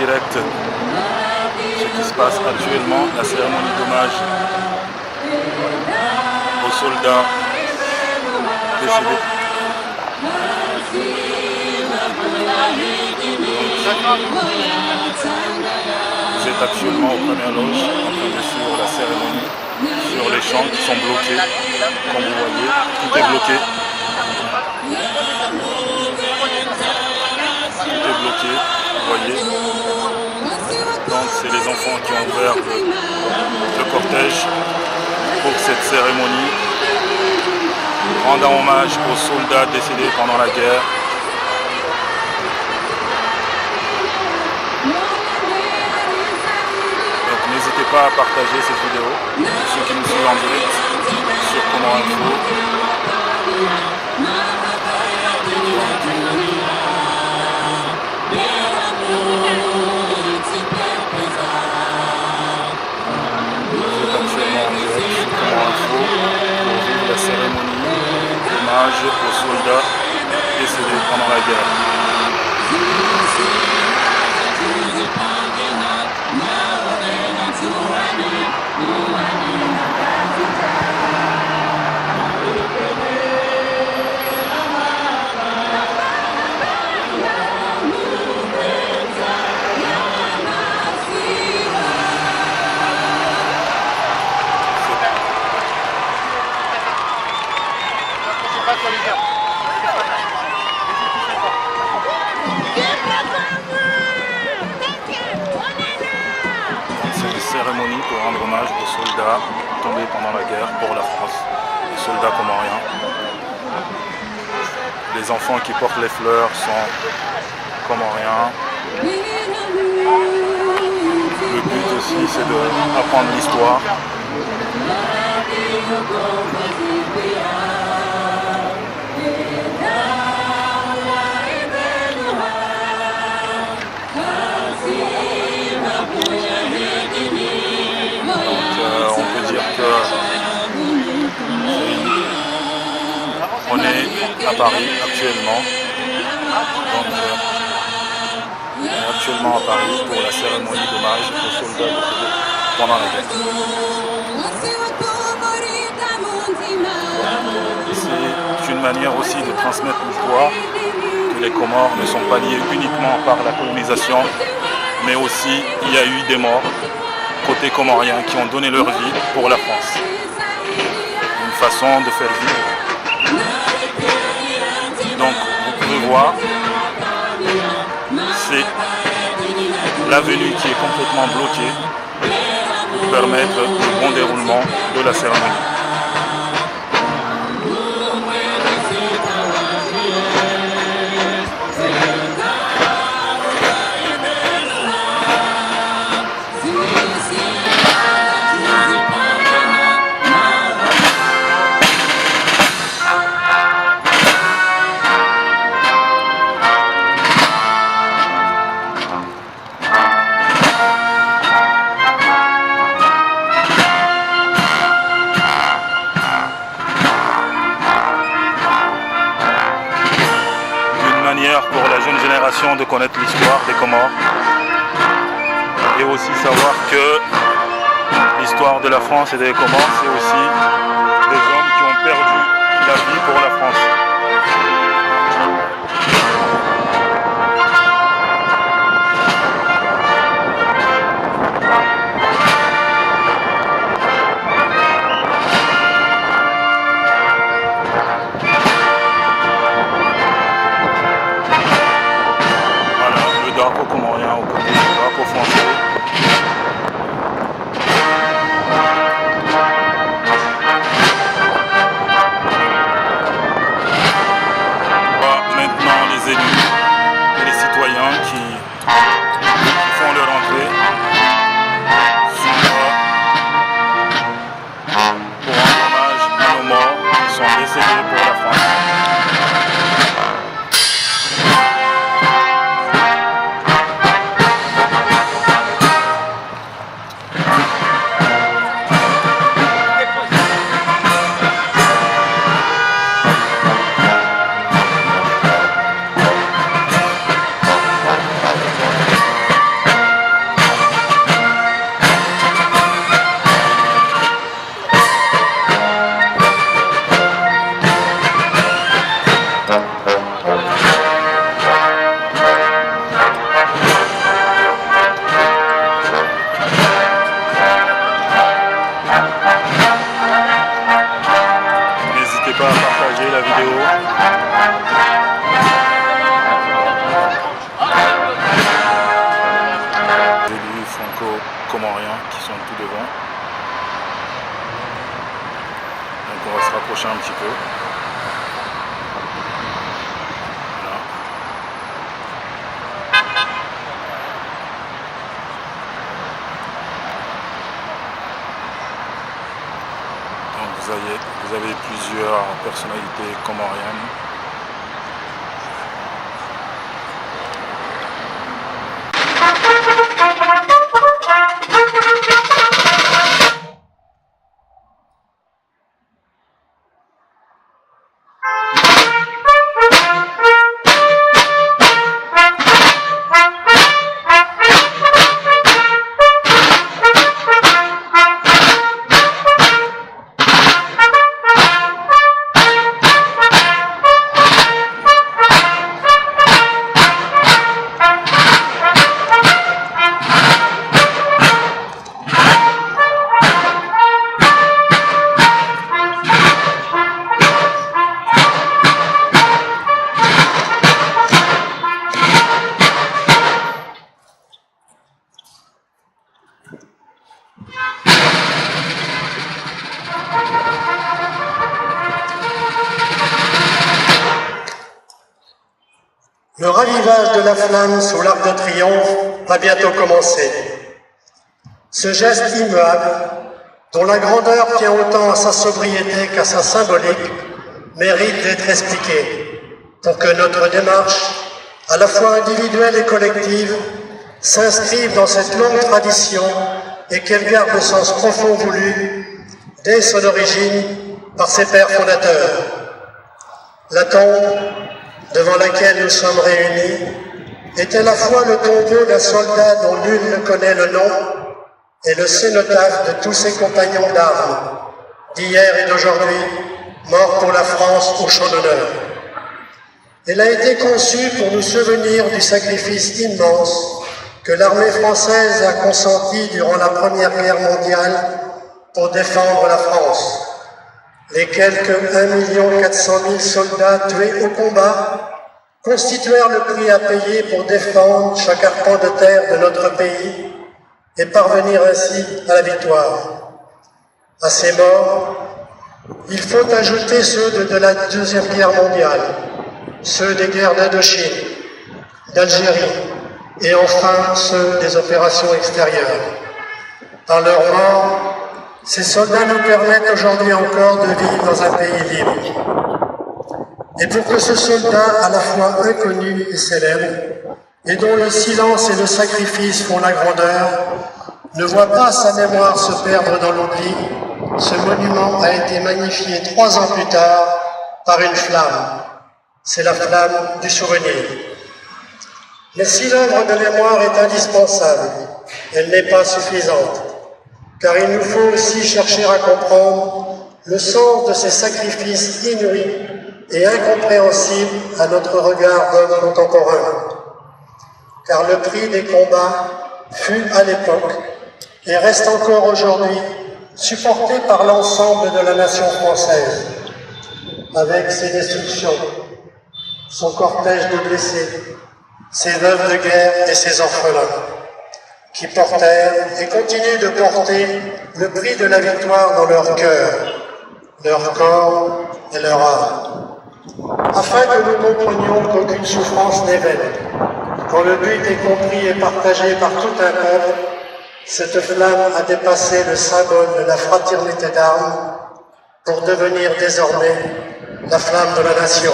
direct ce qui se passe actuellement, la cérémonie d'hommage aux soldats décédés. Vous êtes actuellement aux premières loges en train de suivre la cérémonie sur les champs qui sont bloqués. Comme vous voyez, tout est bloqué. Tout est bloqué, vous voyez. Donc c'est les enfants qui ont ouvert le cortège pour cette cérémonie, rendant hommage aux soldats décédés pendant la guerre. Donc n'hésitez pas à partager cette vidéo, pour ceux qui nous suivent en direct sur Comore Info. La cérémonie d'hommage aux soldats décédés pendant la guerre. C'est une cérémonie pour rendre hommage aux soldats tombés pendant la guerre pour la France, les soldats comoriens. Les enfants qui portent les fleurs sont comoriens. Le but aussi c'est d'apprendre l'histoire. On peut dire que on est à Paris actuellement. Donc, on est actuellement à Paris pour la cérémonie d'hommage aux soldats décédés pendant la guerre. C'est une manière aussi de transmettre l'histoire que les Comores ne sont pas liés uniquement par la colonisation, mais aussi il y a eu des morts côté comorien qui ont donné leur vie pour la France. Une façon de faire vivre. Donc vous pouvez voir, c'est l'avenue qui est complètement bloquée pour permettre le bon déroulement de la cérémonie. Pour la jeune génération de connaître l'histoire des Comores et aussi savoir que l'histoire de la France et des Comores, c'est aussi des hommes qui ont perdu la vie pour la France. Drapeau comorien au côté du drapeau français. On voit maintenant les élus et les citoyens qui font leur entrée sont là pour rendre hommage à nos morts qui sont décédés pour la France. N'hésitez pas à partager la vidéo. Élus franco-comoriens qui sont tout devant. Donc on va se rapprocher un petit peu. Voilà. Donc vous avez plusieurs personnalités comoriennes. Le ravivage de la flamme sous l'Arc de Triomphe va bientôt commencer. Ce geste immuable, dont la grandeur tient autant à sa sobriété qu'à sa symbolique, mérite d'être expliqué pour que notre démarche, à la fois individuelle et collective, s'inscrive dans cette longue tradition et qu'elle garde le sens profond voulu dès son origine par ses pères fondateurs. La tombe devant laquelle nous sommes réunis est à la fois le tombeau d'un soldat dont nul ne connaît le nom et le cénotaphe de tous ses compagnons d'armes, d'hier et d'aujourd'hui, morts pour la France au champ d'honneur. Elle a été conçue pour nous souvenir du sacrifice immense que l'armée française a consenti durant la Première Guerre mondiale pour défendre la France. Les quelques 1 400 000 soldats tués au combat constituèrent le prix à payer pour défendre chaque arpent de terre de notre pays et parvenir ainsi à la victoire. À ces morts, il faut ajouter ceux de la Deuxième Guerre mondiale, ceux des guerres d'Indochine, d'Algérie et enfin ceux des opérations extérieures. Par leur mort, ces soldats nous permettent aujourd'hui encore de vivre dans un pays libre. Et pour que ce soldat, à la fois inconnu et célèbre, et dont le silence et le sacrifice font la grandeur, ne voit pas sa mémoire se perdre dans l'oubli, ce monument a été magnifié 3 ans plus tard par une flamme. C'est la flamme du souvenir. Mais si l'œuvre de mémoire est indispensable, elle n'est pas suffisante, car il nous faut aussi chercher à comprendre le sens de ces sacrifices inouïs et incompréhensibles à notre regard d'homme contemporain. Car le prix des combats fut à l'époque et reste encore aujourd'hui supporté par l'ensemble de la nation française, avec ses destructions, son cortège de blessés, ses veuves de guerre et ses orphelins, qui portèrent et continuent de porter le prix de la victoire dans leur cœur, leur corps et leur âme, afin que nous comprenions qu'aucune souffrance n'est vaine. Quand le but est compris et partagé par tout un peuple, cette flamme a dépassé le symbole de la fraternité d'armes pour devenir désormais la flamme de la nation.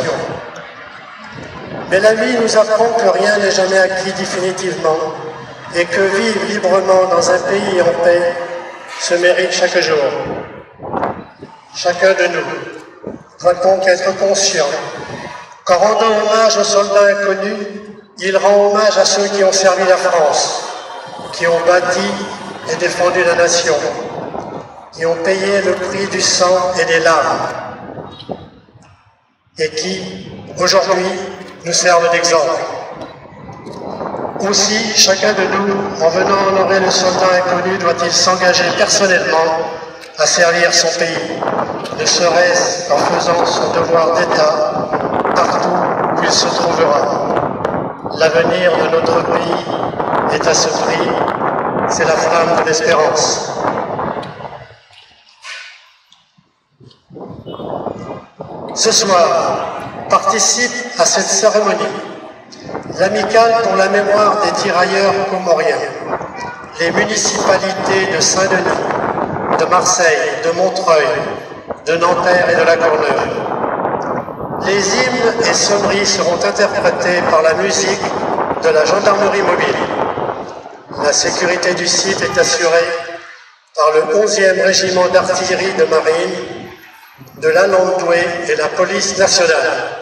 Mais la vie nous apprend que rien n'est jamais acquis définitivement et que vivre librement dans un pays en paix se mérite chaque jour. Chacun de nous doit donc être conscient qu'en rendant hommage aux soldats inconnus, il rend hommage à ceux qui ont servi la France, qui ont bâti et défendu la nation, qui ont payé le prix du sang et des larmes, et qui, aujourd'hui, nous servent d'exemple. Aussi, chacun de nous, en venant honorer le soldat inconnu, doit-il s'engager personnellement à servir son pays, ne serait-ce qu'en faisant son devoir d'État partout où il se trouvera. L'avenir de notre pays est à ce prix, c'est la flamme de l'espérance. Ce soir, participe à cette cérémonie l'amicale pour la mémoire des tirailleurs comoriens, les municipalités de Saint-Denis, de Marseille, de Montreuil, de Nanterre et de La Courneuve. Les hymnes et sonneries seront interprétés par la musique de la gendarmerie mobile. La sécurité du site est assurée par le 11e régiment d'artillerie de marine, de la Landouée et la police nationale.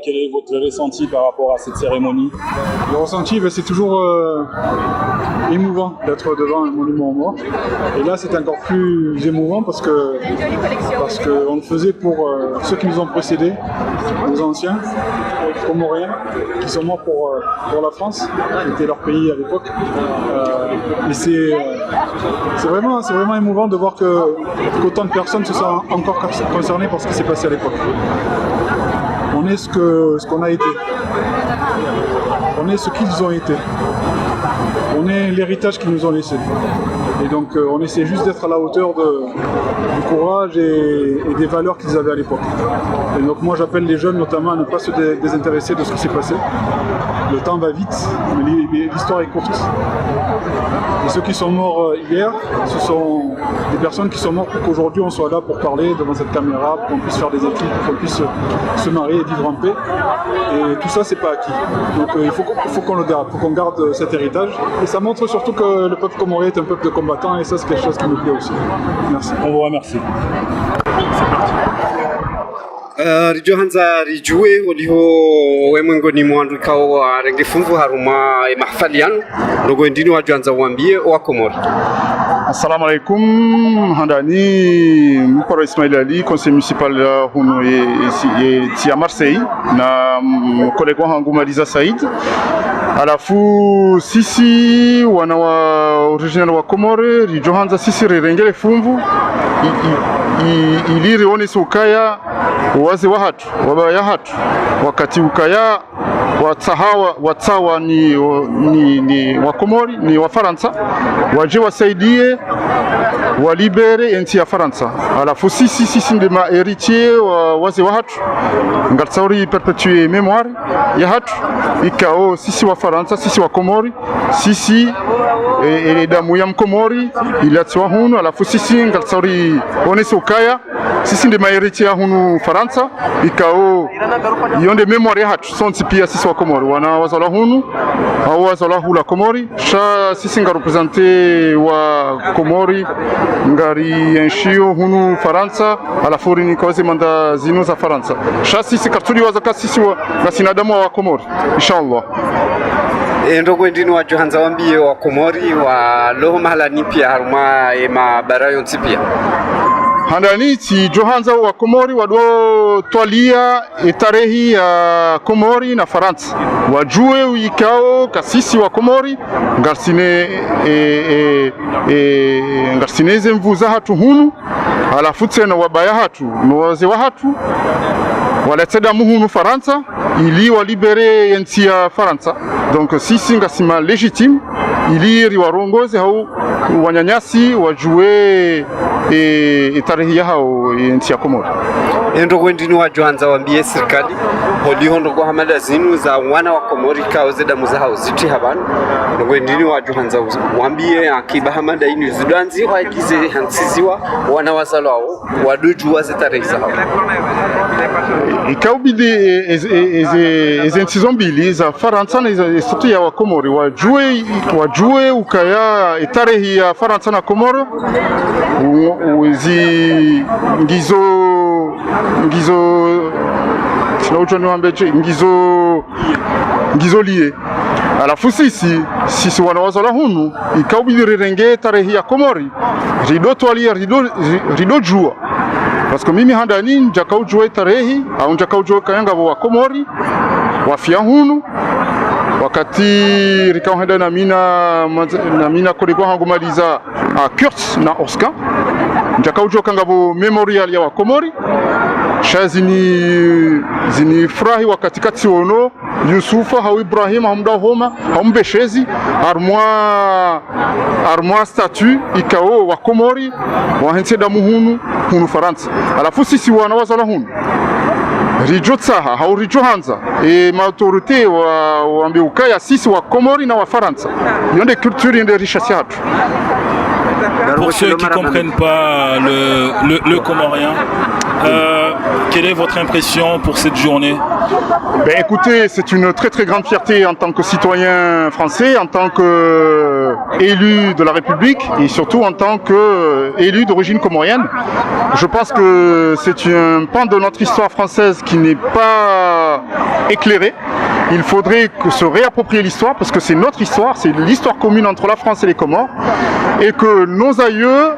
Quel est votre ressenti par rapport à cette cérémonie? Le ressenti, c'est toujours émouvant d'être devant un monument aux morts. Et là, c'est encore plus émouvant parce qu'on le faisait pour ceux qui nous ont précédés, nos anciens, comoriens, qui sont morts pour la France, qui était leur pays à l'époque. Et c'est vraiment émouvant de voir qu'autant de personnes se sont encore concernées par ce qui s'est passé à l'époque. On est ce qu'on a été. On est ce qu'ils ont été. On est l'héritage qu'ils nous ont laissé. Et donc on essaie juste d'être à la hauteur du courage et des valeurs qu'ils avaient à l'époque. Et donc moi j'appelle les jeunes notamment à ne pas se désintéresser de ce qui s'est passé. Le temps va vite, mais l'histoire est courte. Et ceux qui sont morts hier, ce sont des personnes qui sont mortes pour qu'aujourd'hui on soit là pour parler devant cette caméra, pour qu'on puisse faire des équipes, pour qu'on puisse se marier et vivre en paix. Et tout ça c'est pas acquis. Donc il faut qu'on le garde, il faut qu'on garde cet héritage. Et ça montre surtout que le peuple comorien est un peuple de combattants et ça c'est quelque chose qui me plaît aussi. Merci. On vous remercie. Rijo hanza rijoe waliho wemwengoni mwandu kao renge funvu haruma mahfaliano ndogo ndini waju hanza wambie wa Komori. Assalamu alaikum, handani mkoro Ismail Ali, conseil municipal huno ici à Marseille na collègue wangu Maliza Said. Alafu sisi wana wa original wa Komore rijo hanza sisi rirengele funvu iliri one sukaya waze wa hatu wabaya hatu wakati ukaya watsawa ni wa Komori ni wa Faransa waje wasaidie walibere enti ya Faransa. Alafu sisi ndema héritier waze wa hatu ngatsauri perpetuer mémoire ya hatu ikao sisi wa Faransa sisi wa Komori sisi damu ya Mkomori ilatsiwa hunu. Alafu sisi ngatsauri one sukaya sisi ndema héritier hunu Faransa ikao yonde mémoire ya hatu sonsi pia sisi wa Komori wana wazala hunu au wazala hula Komori sha sisi nga represente wa Komori ngari enshio hunu Faransa alafu ni kazi manda zinu za Faransa sha sisi kartuli wazaka sisi wa nasinadamu wa Komori inshallah. Ndogo ndini waju hanza wambie wa Komori wa loho mahala nipia haruma ema barayon tipia handani ti Johanza wa Komori wado twalia tarehi ya Komori na Faransa wajue uikao kasisi wa Komori ngarsineze mvuza hatu hunu alafu tena wabaya hatu noze wa hatu wala teda muhunu Faransa ili walibere nchi ya Faransa. Donc sisi ngasima legitime ili warongozi hao wanyanyasi wajue tarehe yao nchi ya Komoro. Ndogo ndini wajuanza wambie serikali holiho ndogo hamada zinu za wana wa Komori kao zeda muzahao ziti habanu ndogo ndini wajuanza wambie akiba hamada inu zidanzi wagize hansiziwa wana wazalo hao waduju wazetarehe zao ikaubidi eze nchi zombili za Faransa na istutu ya wa Komori wajue ukaya tarehe ya Faransa na Komoro ngizo sinaujua niwambeje ngizo liye alafu sisi wanawazala hunu ikaubidi rirenge tarehe ya Komori rido twalia rido jua parce que mimi handani njakaujua tarehe au njakaujua kayanga wa Komori wafia hunu wakati rikawenda na mina kolego hangu maliza Kurtz na Oscar njakaujua kangabo memorial ya wa Komori zini furahi wakati kati ono Yusufa hau Ibrahim hamda homa hambeshezi armoire statue ikao wa Komori wahense da hunu Faransa alafu sisi wanawazala hunu rijo tsaha hau rijo hanza maautorite wambe ukaya sisi wa Komori na wa Faransa yonde culture yonde richesse yatu. Pour ceux qui ne comprennent pas le comorien, quelle est votre impression pour cette journée? Écoutez, c'est une très très grande fierté en tant que citoyen français, en tant qu'élu de la République et surtout en tant qu'élu d'origine comorienne. Je pense que c'est un pan de notre histoire française qui n'est pas éclairé. Il faudrait se réapproprier l'histoire parce que c'est notre histoire, c'est l'histoire commune entre la France et les Comores et que nos aïeux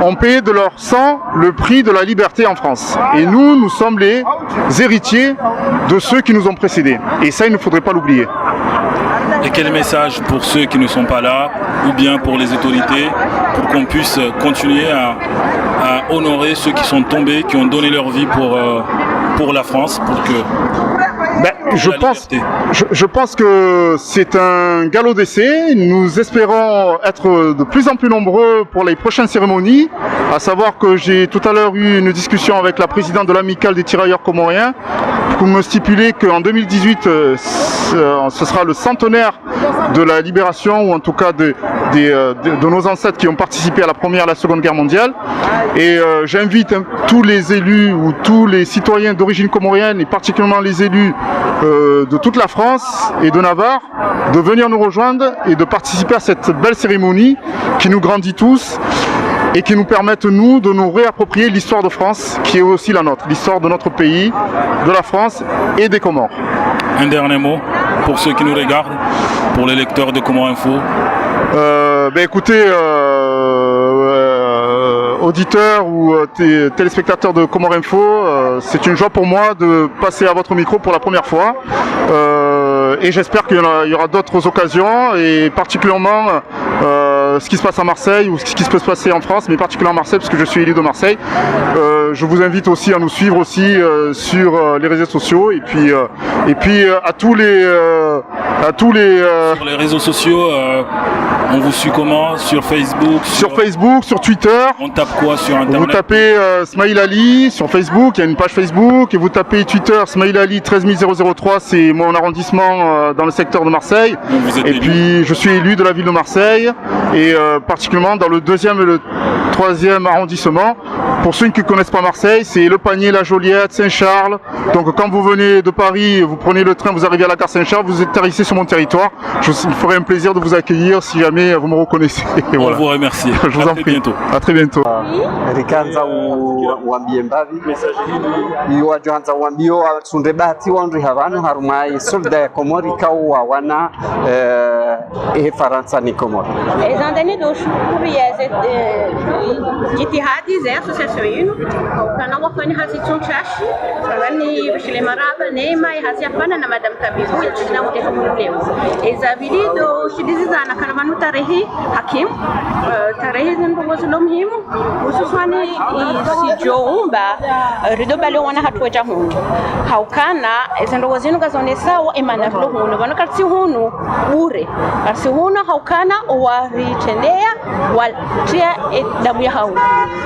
ont payé de leur sang le prix de la liberté en France. Et nous sommes les héritiers de ceux qui nous ont précédés. Et ça, il ne faudrait pas l'oublier. Et quel message pour ceux qui ne sont pas là, ou bien pour les autorités, pour qu'on puisse continuer à honorer ceux qui sont tombés, qui ont donné leur vie pour la France, pour que... Je pense que c'est un galop d'essai. Nous espérons être de plus en plus nombreux pour les prochaines cérémonies. À savoir que j'ai tout à l'heure eu une discussion avec la présidente de l'amicale des tirailleurs comoriens pour me stipuler qu'en 2018, ce sera le centenaire de la libération, ou en tout cas de nos ancêtres qui ont participé à la Première et à la Seconde Guerre mondiale. Et j'invite tous les élus ou tous les citoyens d'origine comorienne, et particulièrement les élus de toute la France et de Navarre, de venir nous rejoindre et de participer à cette belle cérémonie qui nous grandit tous et qui nous permettent, nous, de nous réapproprier l'histoire de France, qui est aussi la nôtre, l'histoire de notre pays, de la France et des Comores. Un dernier mot pour ceux qui nous regardent, pour les lecteurs de Comores Info. Écoutez, auditeurs ou téléspectateurs de Comores Info, c'est une joie pour moi de passer à votre micro pour la première fois. Et j'espère qu'il y aura d'autres occasions, et particulièrement ce qui se passe à Marseille ou ce qui peut se passer en France, mais particulièrement à Marseille parce que je suis élu de Marseille. Je vous invite aussi à nous suivre aussi sur les réseaux sociaux, et puis à tous les Sur les réseaux sociaux, on vous suit comment? Sur Facebook? Sur Facebook, sur Twitter. On tape quoi sur Internet? Vous tapez Smaïl Ali sur Facebook, il y a une page Facebook, et vous tapez Twitter Smaïl Ali 13003, c'est mon arrondissement dans le secteur de Marseille. Et puis je suis élu de la ville de Marseille, et particulièrement dans le 2e et le 3e arrondissement. Pour ceux qui ne connaissent pas Marseille, c'est Le Panier, La Joliette, Saint-Charles. Donc quand vous venez de Paris, vous prenez le train, vous arrivez à la gare Saint-Charles, vous atterrissez sur mon territoire. Je me ferai un plaisir de vous accueillir si jamais vous me reconnaissez. Et voilà. On vous remercie. Je vous en prie. Bientôt. À très bientôt. Rikanza uambie mbavi iwajohanza uambio sunde bahati wandri havanu harumai solda ya Komori kau wana Faransa ni Komoro. Izandani doshukuru yeze jitihadi za association yenu kana wafanya hazi tunchashi kani bishile maraba neema hazi afana na madam Tabibu yachina wote kama leo izabili do shidizana kana manu tarehe hakim tarehe zinbo zilo muhimu hususani isijoumba rido bale wana hatuwaja hunu haukana izando wazinu gazone sawa imana vilo hunu wana kasi hunu ure kasi hunu haukana waritendea watia damu ya hau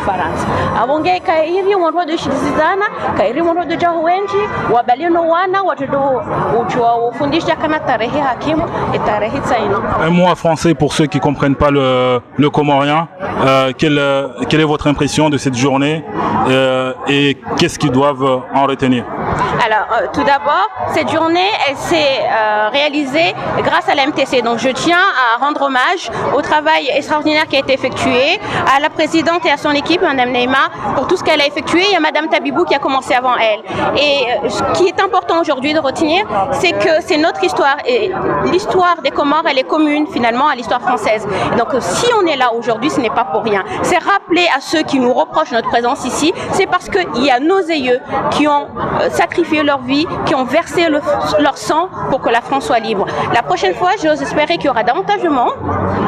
Faransa abonge kairi wanwa do shidizana kairi wanwa do jahu wenji wabalino wana watudo uchwa ufundisha kana tarehe hakimu et tarehe tsaino. Un mot en français pour ceux qui comprennent pas le comorien. Quelle est votre impression de cette journée et qu'est-ce qu'ils doivent en retenir? Alors, tout d'abord, cette journée, elle s'est réalisée grâce à la MTC. Donc, je tiens à rendre hommage au travail extraordinaire qui a été effectué, à la présidente et à son équipe, Madame Neema, pour tout ce qu'elle a effectué. Il y a Madame Tabibou qui a commencé avant elle. Et ce qui est important aujourd'hui de retenir, c'est que c'est notre histoire. Et l'histoire des Comores, elle est commune finalement à l'histoire française. Et donc, si on est là aujourd'hui, ce n'est pas pour rien. C'est rappeler à ceux qui nous reprochent notre présence ici, c'est parce qu'il y a nos aïeux qui ont sacrifié leur vie, qui ont versé leur sang pour que la France soit libre. La prochaine fois, j'ose espérer qu'il y aura davantage de monde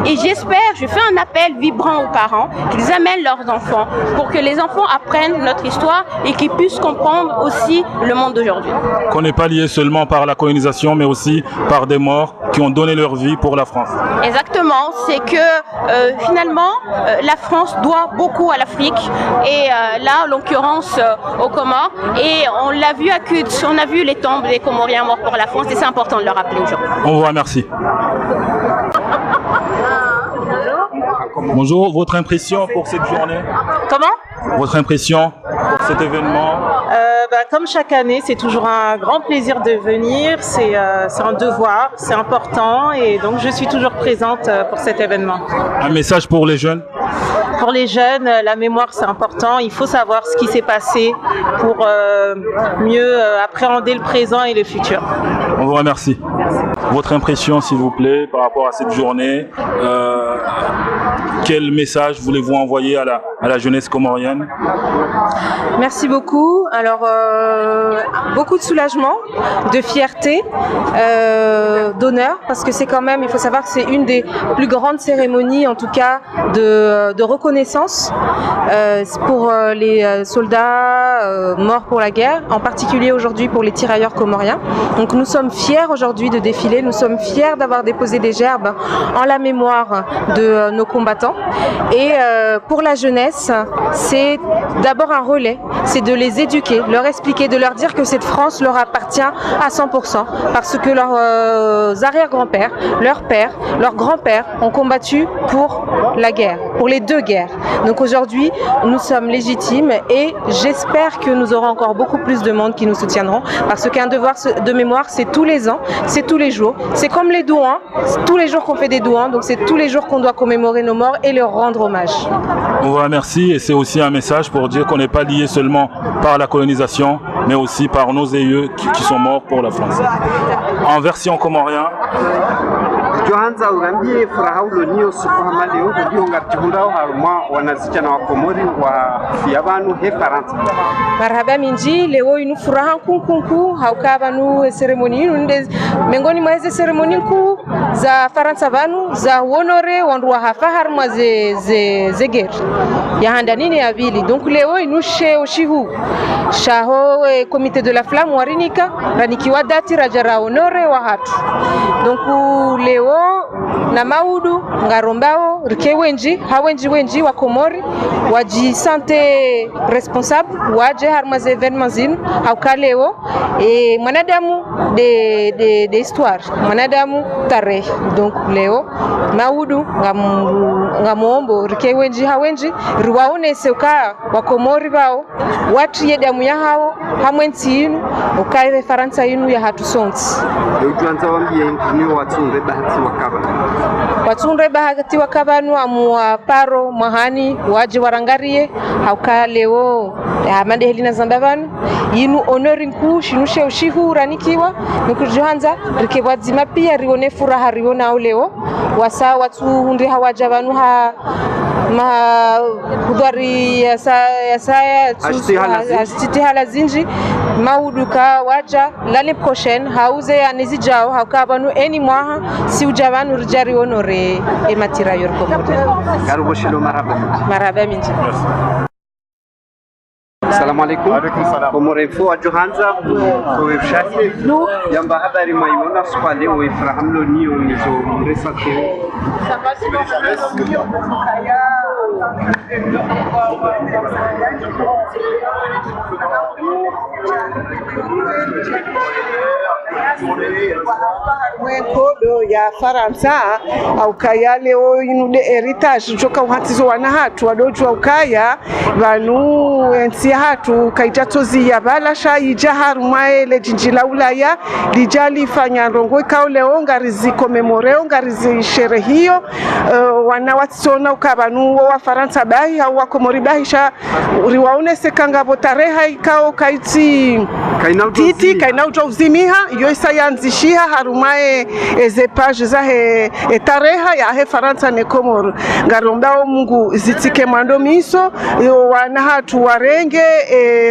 et je fais un appel vibrant aux parents qu'ils amènent leurs enfants pour que les enfants apprennent notre histoire et qu'ils puissent comprendre aussi le monde d'aujourd'hui. Qu'on n'est pas lié seulement par la colonisation mais aussi par des morts qui ont donné leur vie pour la France. Exactement, c'est que finalement la France doit beaucoup à l'Afrique et là en l'occurrence aux Comores et on l'a vu à Quds, on a vu les tombes des Comoriens morts pour la France et c'est important de le rappeler aujourd'hui. On vous remercie. Bonjour, votre impression pour cette journée? Comment? Votre impression pour cet événement? Comme chaque année, c'est toujours un grand plaisir de venir, c'est un devoir, c'est important et donc je suis toujours présente pour cet événement. Un message pour les jeunes? Pour les jeunes, la mémoire c'est important, il faut savoir ce qui s'est passé pour mieux appréhender le présent et le futur. On vous remercie. Votre impression s'il vous plaît par rapport à cette journée, quel message voulez-vous envoyer à la jeunesse comorienne? Merci beaucoup. Alors, beaucoup de soulagement, de fierté, d'honneur, parce que c'est quand même, il faut savoir que c'est une des plus grandes cérémonies, en tout cas, de reconnaissance pour les soldats morts pour la guerre, en particulier aujourd'hui pour les tirailleurs comoriens. Donc nous sommes fiers aujourd'hui de défiler, nous sommes fiers d'avoir déposé des gerbes en la mémoire de nos combattants. Et pour la jeunesse, c'est d'abord un relais, c'est de les éduquer, leur expliquer, de leur dire que cette France leur appartient à 100% parce que leurs arrière-grands-pères, leurs pères, leurs grands-pères ont combattu pour la guerre, pour les deux guerres. Donc aujourd'hui, nous sommes légitimes et j'espère que nous aurons encore beaucoup plus de monde qui nous soutiendront parce qu'un devoir de mémoire, c'est tous les ans, c'est tous les jours. C'est comme les douans, c'est tous les jours qu'on fait des douans, donc c'est tous les jours qu'on doit commémorer nos morts et leur rendre hommage. On vous remercie et c'est aussi un message pour dire qu'on n'est pas lié seulement par la colonisation, mais aussi par nos aïeux qui sont morts pour la France. En version comorien. Johanza urambie furaha ulonio sukuhama leo kujiunga tibundao haruma wanazichana wa Komori wa fiabanu he Faransa. Marhaba minji leo inu furaha kunkunku haukabanu seremoni nunde mengoni mwa hizo seremoni kuu za Faransa vanu za honore wanduwa hafa haruma ze guerre ya handa nini ya vili. Donc leo inu oshihu shaho comité de la flamme warinika ranikiwa dati rajara honore wa hatu. Donc leo na maudu ngarombao rike wenji wa Komori waji sante responsable waje harma ze événements zinu haukaleo e mwanadamu de histoire mwanadamu tarehe. Donc leo maudu ngamuombo rike wenji ruwaone seuka wa Komori bao watu ye damu ya hao hamwenzi inu ukaire Faransa inu ya hatu sonti. Ujuanza wambie ni watsunze bahati wakaba. watunre bahati wakabanu amua paro mahani waje warangarie hauka leo amande helina zambavanu yinu honoring ku shinushe ushihu ranikiwa nikujohanza rikebwadzima pia rione furaha riona leo wasa watu hundi hawaja vanu ha ma kudwari ya saya hala zinji mauduka waja lale prochaine hauze anizijao hakabanu eni mwaha si ujavanu rijari honore ematira yorko garubo shilo maraba minji. Assalamu alaikum. Komorefu wa Johanza kuwefshati yamba habari mayona swale wefraham lo niyo nizo mresate kodo ya Faransa au kaya leo inude heritage joka uhatizo wana hatu wadoju au kaya vanu ensi hatu kaitatozi ya balasha ijaharu maele jinjila ulaya lijali fanya rongo ikao leo ngarizi komemoreo ngarizi sherehio wana watsona ukabanu wa Faransa bahi au wakomori bahisha riwaone sekanga botareha ikao kaiti titi kainauta uzimiha iyo isayanzishiha harumae eze page za tareha ya he Faransa ne Komoro ngarombao Mungu zitike mando miso wana hatu warenge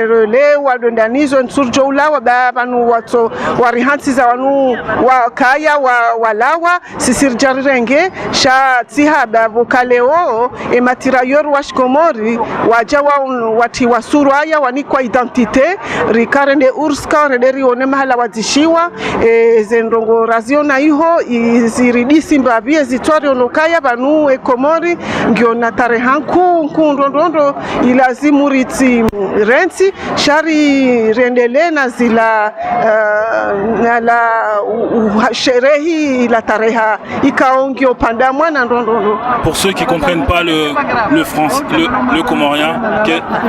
rele wadondanizo nsurjo ulawa babanu wato warihanti za wanu wakaya walawa sisirjarirenge sha tihaba vokaleo ematira yoru washkomori wajawa wati wasuru aya wanikwa identite rikarende urska rederi one mahala wazishiwa zendongo raziona iho iziridisi mbabie zitwari onokaya banu ekomori ngio na tarehanku nkundondondo ilazimu riti renti shari rendele na zila na la sherehi la tareha ikaongio pandamwa na ndondondo. Pour ceux qui comprennent pas le comorien,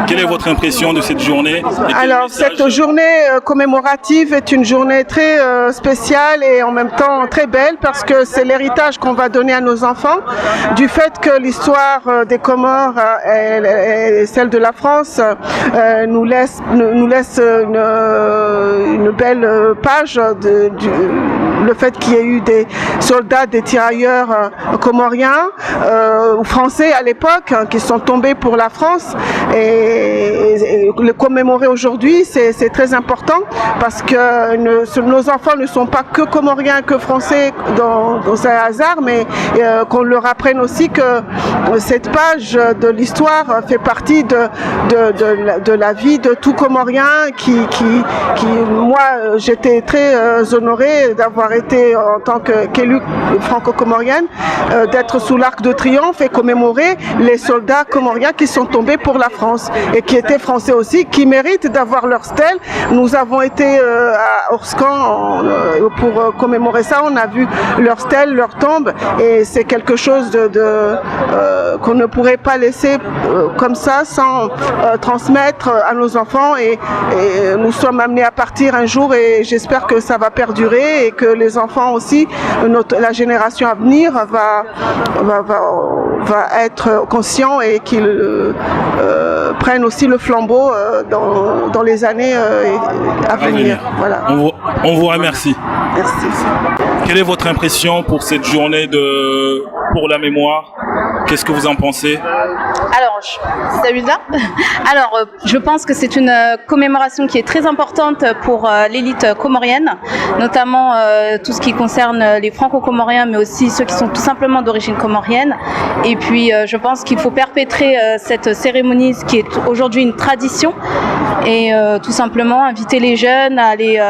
quelle est votre impression de cette journée? Alors cette journée commémorative est une journée très spéciale et en même temps très belle parce que c'est l'héritage qu'on va donner à nos enfants du fait que l'histoire des Comores et celle de la France nous laisse une belle page le fait qu'il y ait eu des soldats, des tirailleurs comoriens ou français à l'époque qui sont tombés pour la France et le commémorer aujourd'hui c'est très important parce que nos enfants ne sont pas que comoriens, que français dans un hasard, mais qu'on leur apprenne aussi que cette page de l'histoire fait partie de la vie de tout Comorien qui moi j'étais très honorée d'avoir été en tant qu'élue franco-comorienne d'être sous l'Arc de Triomphe et commémorer les soldats comoriens qui sont tombés pour la France et qui étaient français aussi, qui méritent d'avoir leur stèle. Nous avons été à Orscan pour commémorer ça, on a vu leur stèle, leur tombe et c'est quelque chose qu'on ne pourrait pas laisser comme ça sans transmettre à nos enfants et nous sommes amenés à partir un jour et j'espère que ça va perdurer et que les enfants aussi, la génération à venir va être conscient et qu'ils prennent aussi le flambeau dans les années à venir. Voilà. On vous remercie. Merci. Quelle est votre impression pour cette journée pour la mémoire? Qu'est-ce que vous en pensez? Alors, je pense que c'est une commémoration qui est très importante pour l'élite comorienne, notamment tout ce qui concerne les franco-comoriens, mais aussi ceux qui sont tout simplement d'origine comorienne. Et puis, je pense qu'il faut perpétrer cette cérémonie, ce qui est aujourd'hui une tradition, et tout simplement inviter les jeunes à les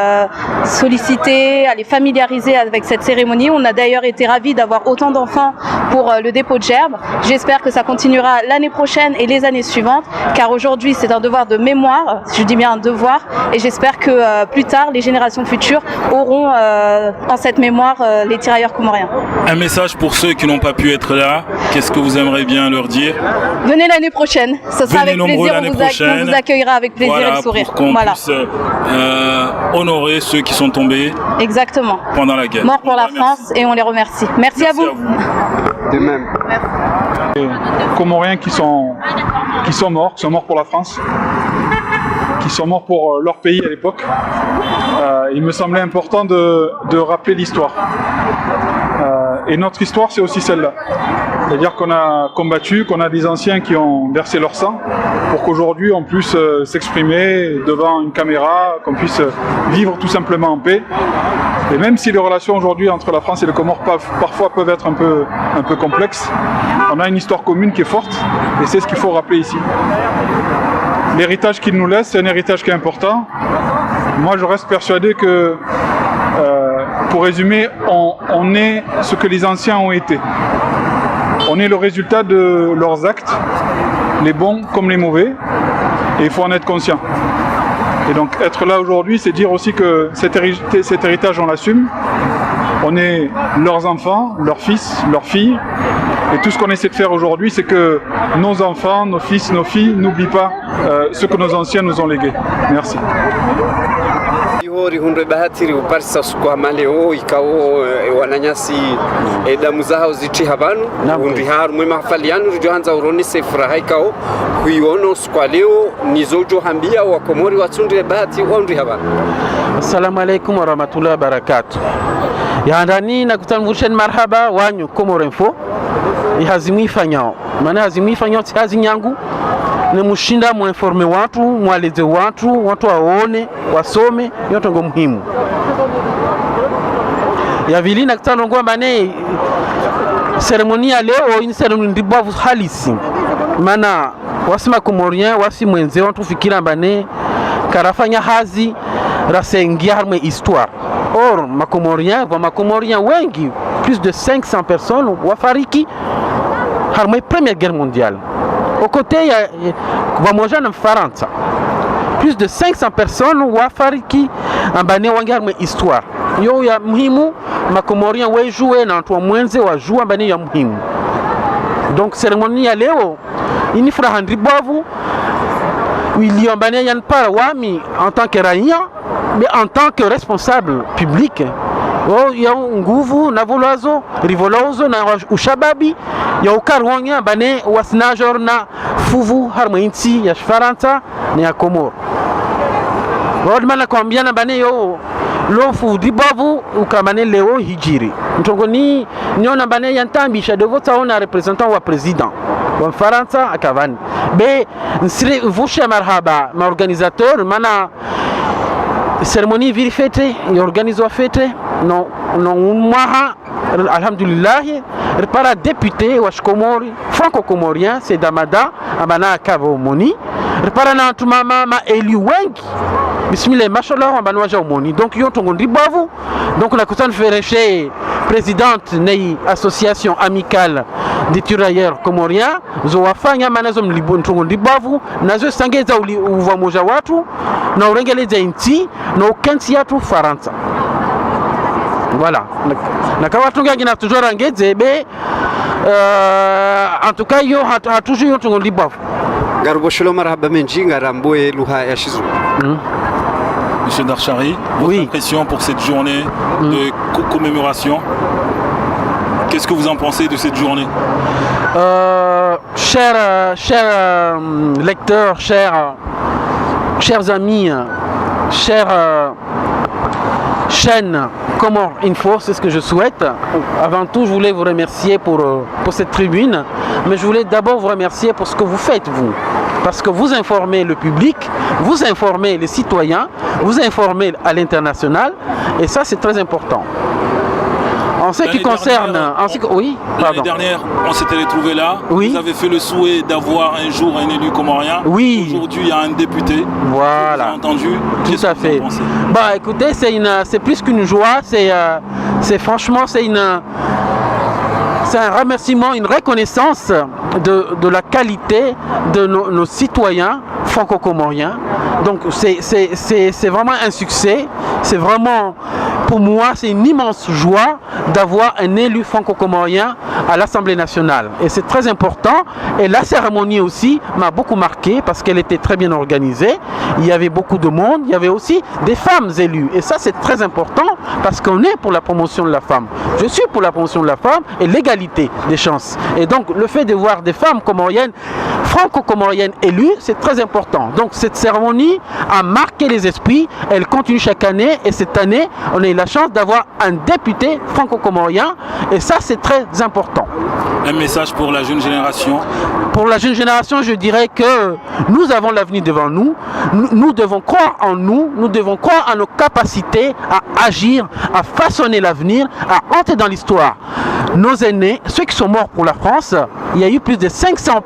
solliciter, à les familiariser avec cette cérémonie. On a d'ailleurs été ravis d'avoir autant d'enfants pour le dépôt de gerbes. J'espère que ça continuera l'année prochaine et les années suivantes, car aujourd'hui c'est un devoir de mémoire, je dis bien un devoir, et j'espère que plus tard les générations futures auront en cette mémoire les tirailleurs comoriens. Un message pour ceux qui n'ont pas pu être là, qu'est-ce que vous aimeriez bien leur dire? Venez l'année prochaine, ce sera avec plaisir, on vous accueillera avec plaisir et le sourire. Pour qu'on puisse honorer ceux qui sont tombés. Exactement. Pendant la guerre. Mort pour la France et on les remercie. Merci à vous. De même. Les Comoriens qui sont morts pour la France, qui sont morts pour leur pays à l'époque. Il me semblait important de rappeler l'histoire. Et notre histoire, c'est aussi celle-là. C'est-à-dire qu'on a combattu, qu'on a des anciens qui ont versé leur sang pour qu'aujourd'hui on puisse s'exprimer devant une caméra, qu'on puisse vivre tout simplement en paix. Et même si les relations aujourd'hui entre la France et les Comores parfois peuvent être un peu complexes, on a une histoire commune qui est forte et c'est ce qu'il faut rappeler ici. L'héritage qu'il nous laisse, c'est un héritage qui est important. Moi, je reste persuadé que, pour résumer, on est ce que les anciens ont été. On est le résultat de leurs actes, les bons comme les mauvais, et il faut en être conscient. Et donc, être là aujourd'hui, c'est dire aussi que cet héritage, on l'assume. On est leurs enfants, leurs fils, leurs filles. Et tout ce qu'on essaie de faire aujourd'hui, c'est que nos enfants, nos fils, nos filles n'oublient pas ce que nos anciens nous ont légué. Merci. Rihunde bahatiri uparisa sukwama leo ikao wananyasi damu zao zichi habanu undi haru mwe mahafali yanu rijohanza uroni sefuraha ikao kuiono sukwa leo nizojo hambia wa Komori watsundire bahati undi habanu. Assalamu alaikum wa rahmatullahi wa barakatuh. Yandani nakutambusheni marhaba wanyu Komoro Info. Ihazimwi fanyao. Maana hazimwi fanyao si hazi nyangu. Ni mushinda muinforme watu, mualeze watu waone, wasome, yote ngo muhimu. Ya vili nakutana ngo mbane seremonia leo ni seremonia ndibavu halisi. Maana wasima Komorien wasi mwenze watu fikira mbane karafanya hazi rasengia harme histoire. Or makomorien wengi plus de 500 personnes wafariki harme première guerre mondiale. Au côté, il y a Faransa. Plus de 500 personnes wafariki ambane wangarme histoire. Yo ya muhimu makomorien we jouer na watu mwenze wa jouer ambane ya muhimu. Donc cérémonie ya leo ini furaha ndibavu ili ambane yan para wami en tant que raia mais en tant que responsable public. Oh, ya nguvu na volazo rivolozo na ushababi ya ukarwonya bane wasnajor na fuvu harmointi ya Faransa na ya Komoro. Rodman akwambiana bane yo lofu dibavu ukamane leo hijiri. Ntongoni nyona bane yantambisha de vota ona représentant wa président wa Faransa akavani. Be nsire vusha marhaba ma organisateur mana cérémonie viri fete y organise fete non mwaha alhamdulillah repara député wa Komori franco-comorien c'est Damada amana kavo moni repara na tumama ma eli wengi bismillah mashallah amana waja moni donc yo tongo ndibavu donc la kutana fereche présidente nei association amicale des tirailleurs comoriens zo wafanya manazo mlibontongo ndibavu nazo sangeza uva moja watu na urengeleza inti na ukansi yatu Faransa. Voilà. Na kawa tunga ngina toujours angeze be en tout cas yo a toujours yo tongo ndibavu. Garbo sholo marhaba menji ngaramboe luha ya shizu. Monsieur Darchari, votre impression pour cette journée de commémoration? Qu'est-ce que vous en pensez de cette journée? Chers lecteurs, chers amis, chères chaînes Comore Info, c'est ce que je souhaite. Avant tout, je voulais vous remercier pour cette tribune, mais je voulais d'abord vous remercier pour ce que vous faites, vous. Parce que vous informez le public, vous informez les citoyens, vous informez à l'international, et ça c'est très important. En ce qui concerne... Oui, l'année dernière, on s'était retrouvés là. Oui. Vous avez fait le souhait d'avoir un jour un élu comorien. Oui. Aujourd'hui, il y a un député. Voilà. Vous avez entendu? Tout à fait. Bah écoutez, c'est plus qu'une joie. C'est franchement, c'est c'est un remerciement, une reconnaissance de la qualité de nos citoyens franco-comoriens. Donc c'est vraiment un succès, c'est vraiment, pour moi, c'est une immense joie d'avoir un élu franco-comorien à l'Assemblée nationale. Et c'est très important. Et la cérémonie aussi m'a beaucoup marqué parce qu'elle était très bien organisée. Il y avait beaucoup de monde, il y avait aussi des femmes élues. Et ça, c'est très important parce qu'on est pour la promotion de la femme. Je suis pour la promotion de la femme et l'égalité des chances. Et donc, le fait de voir des femmes comoriennes, franco-comoriennes élues, c'est très important. Donc, cette cérémonie a marqué les esprits. Elle continue chaque année. Et cette année, on a eu la chance d'avoir un député franco-comorien. Et ça, c'est très important. Un message pour la jeune génération? Pour la jeune génération, je dirais que nous avons l'avenir devant nous. Nous devons croire en nous. Nous devons croire en nos capacités à agir, à façonner l'avenir, à entrer dans l'histoire. Nos aînés, ceux qui sont morts pour la France, il y a eu plus de 500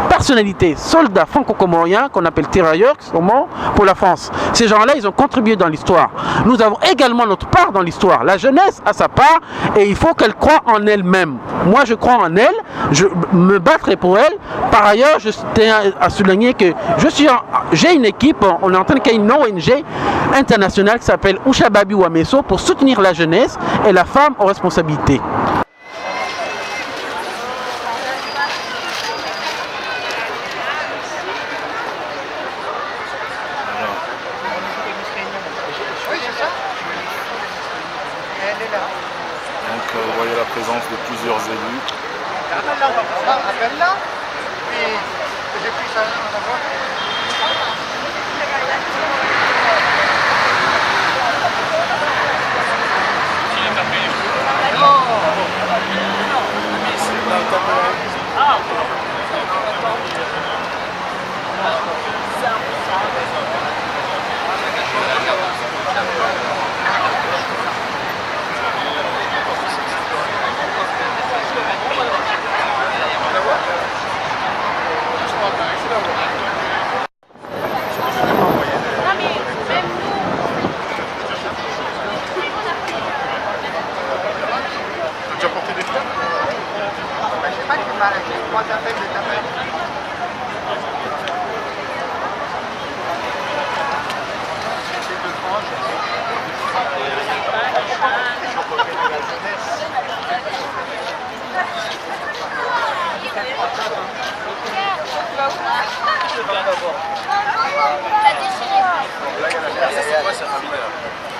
personnalités, soldats franco-comoriens qu'on appelle tirailleurs, qui sont morts pour la France. Ces gens-là, ils ont contribué dans l'histoire. Nous avons également notre part dans l'histoire. La jeunesse a sa part et il faut qu'elle croie en elle-même. Moi, je crois en elle, je me battrai pour elle. Par ailleurs, je tiens à souligner que j'ai une équipe, on est en train de créer une ONG internationale qui s'appelle Ushababi Wameso pour soutenir la jeunesse et la femme aux responsabilités. Donc vous voyez la présence de plusieurs élus. C'est quoi cette famille-là?